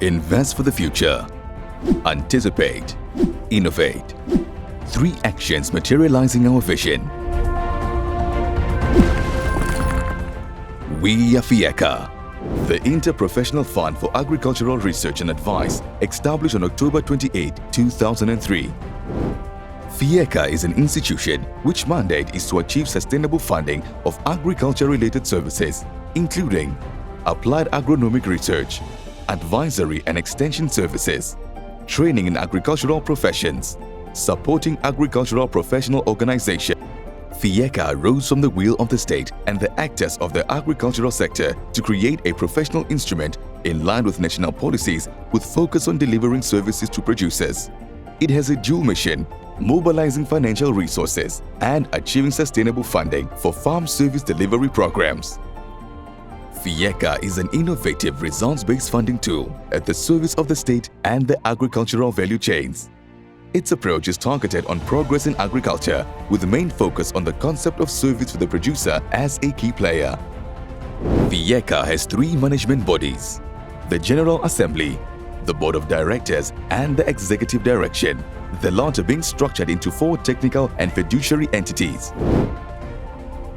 Invest for the future. Anticipate. Innovate. 3 actions materializing our vision. We are FIRCA, the Interprofessional Fund for Agricultural Research and Advice, established on October 28, 2003. FIRCA is an institution which mandate is to achieve sustainable funding of agriculture-related services, including applied agronomic research, advisory and extension services, training in agricultural professions, supporting agricultural professional organization. FIRCA rose from the will of the state and the actors of the agricultural sector to create a professional instrument in line with national policies with focus on delivering services to producers. It has a dual mission, mobilizing financial resources and achieving sustainable funding for farm service delivery programs. FIRCA is an innovative results-based funding tool at the service of the state and the agricultural value chains. Its approach is targeted on progress in agriculture with the main focus on the concept of service for the producer as a key player. FIRCA has 3 management bodies: the General Assembly, the Board of Directors and the Executive Direction, the latter being structured into 4 technical and fiduciary entities.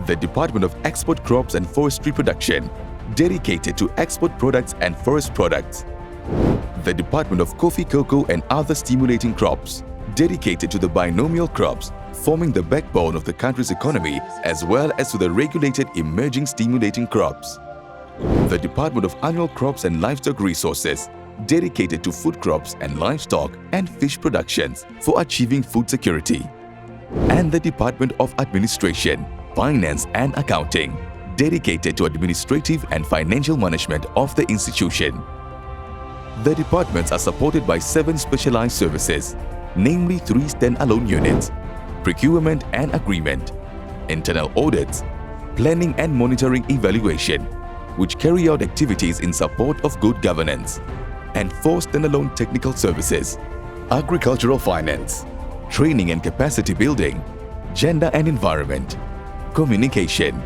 The Department of Export Crops and Forestry Production, dedicated to export products and forest products. The Department of Coffee, Cocoa and Other Stimulating Crops, dedicated to the binomial crops, forming the backbone of the country's economy, as well as to the regulated emerging stimulating crops. The Department of Annual Crops and Livestock Resources, dedicated to food crops and livestock and fish productions for achieving food security. And the Department of Administration, Finance and Accounting, dedicated to administrative and financial management of the institution. The departments are supported by 7 specialized services, namely 3 stand-alone units: procurement and agreement, internal audits, planning and monitoring evaluation, which carry out activities in support of good governance, and 4 stand-alone technical services: agricultural finance, training and capacity building, gender and environment, communication,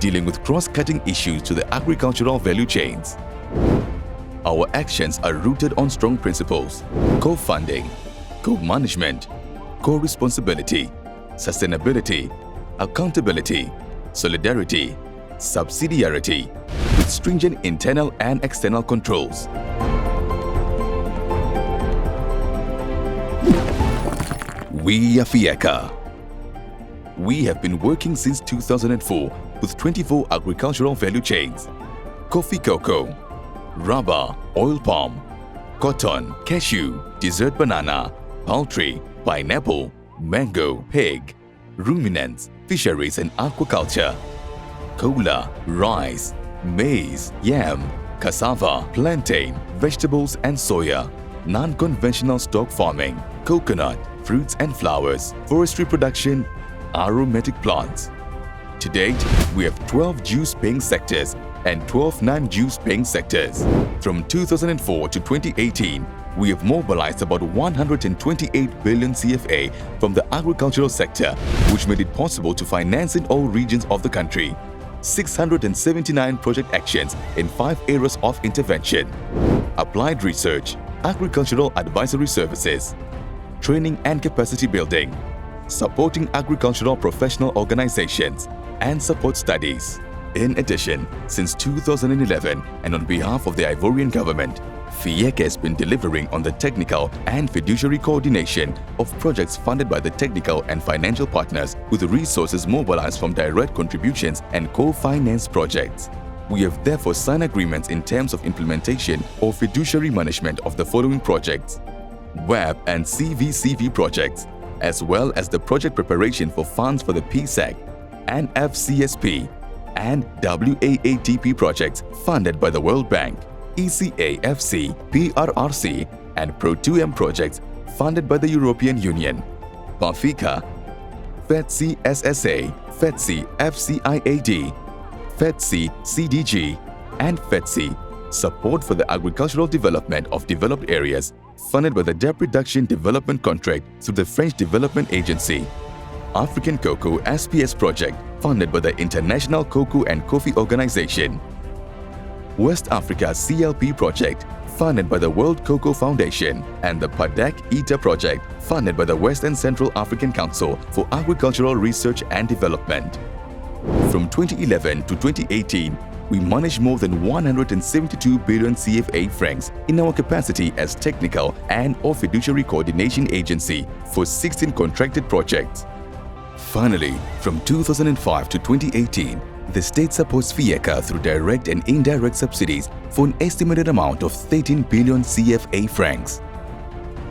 dealing with cross-cutting issues to the agricultural value chains. Our actions are rooted on strong principles: co-funding, co-management, co-responsibility, sustainability, accountability, solidarity, subsidiarity, with stringent internal and external controls. We are FIRCA. We have been working since 2004 with 24 agricultural value chains: coffee, cocoa, rubber, oil palm, cotton, cashew, dessert banana, poultry, pineapple, mango, pig, ruminants, fisheries and aquaculture, cola, rice, maize, yam, cassava, plantain, vegetables and soya, non-conventional stock farming, coconut, fruits and flowers, forestry production, aromatic plants. To date, we have 12 dues-paying sectors and 12 non-dues-paying sectors. From 2004 to 2018, we have mobilized about 128 billion CFA from the agricultural sector, which made it possible to finance in all regions of the country 679 project actions in 5 areas of intervention: applied research, agricultural advisory services, training and capacity building, supporting agricultural professional organizations, and support studies. In addition, since 2011 and on behalf of the Ivorian government, FIRCA has been delivering on the technical and fiduciary coordination of projects funded by the technical and financial partners with resources mobilized from direct contributions and co-finance projects. We have therefore signed agreements in terms of implementation or fiduciary management of the following projects: WEB and CVCV projects, as well as the project preparation for funds for the PSEC and FCSP and WAATP projects funded by the World Bank, ECAFC, PRRC and Pro2M projects funded by the European Union, PAFICA, FETSI SSA, FETSI FCIAD, FETSI CDG and FETSI, support for the agricultural development of developed areas funded by the Debt Reduction Development Contract through the French Development Agency, African Cocoa SPS project funded by the International Cocoa and Coffee Organization, West Africa CLP project funded by the World Cocoa Foundation, and the PADAC-ITA project, funded by the West and Central African Council for Agricultural Research and Development. From 2011 to 2018, we managed more than 172 billion CFA francs in our capacity as technical and/or fiduciary coordination agency for 16 contracted projects. Finally, from 2005 to 2018, the state supports FIRCA through direct and indirect subsidies for an estimated amount of 13 billion CFA francs.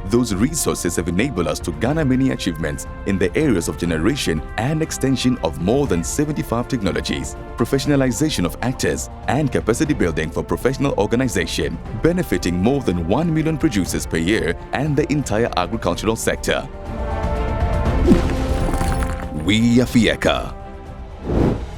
Those resources have enabled us to garner many achievements in the areas of generation and extension of more than 75 technologies, professionalization of actors, and capacity building for professional organization, benefiting more than 1 million producers per year and the entire agricultural sector. We are FIRCA.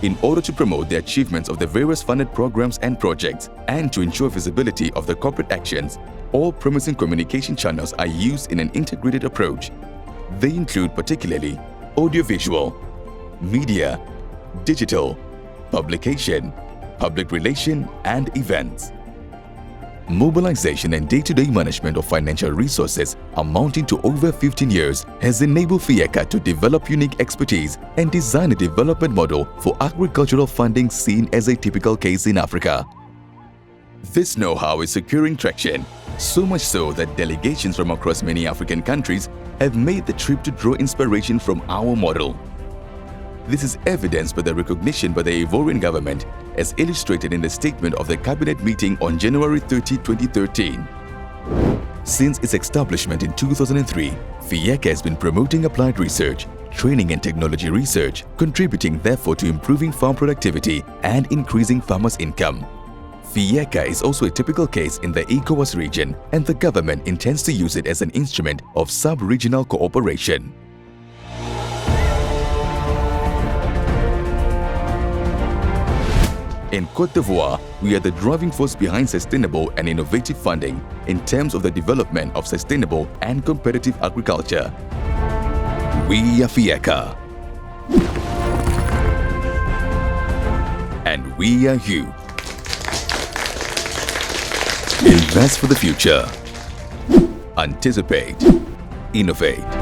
In order to promote the achievements of the various funded programs and projects and to ensure visibility of the corporate actions, all promising communication channels are used in an integrated approach. They include particularly audiovisual, media, digital, publication, public relation, and events. Mobilization and day-to-day management of financial resources amounting to over 15 years has enabled FIRCA to develop unique expertise and design a development model for agricultural funding seen as a typical case in Africa. This know-how is securing traction, so much so that delegations from across many African countries have made the trip to draw inspiration from our model. This is evidenced by the recognition by the Ivorian government as illustrated in the statement of the cabinet meeting on January 30, 2013. Since its establishment in 2003, FIRCA has been promoting applied research, training and technology research, contributing therefore to improving farm productivity and increasing farmers' income. FIRCA is also a typical case in the ECOWAS region, and the government intends to use it as an instrument of sub-regional cooperation. In Côte d'Ivoire, we are the driving force behind sustainable and innovative funding in terms of the development of sustainable and competitive agriculture. We are FIRCA. And we are you. Invest for the future. Anticipate. Innovate.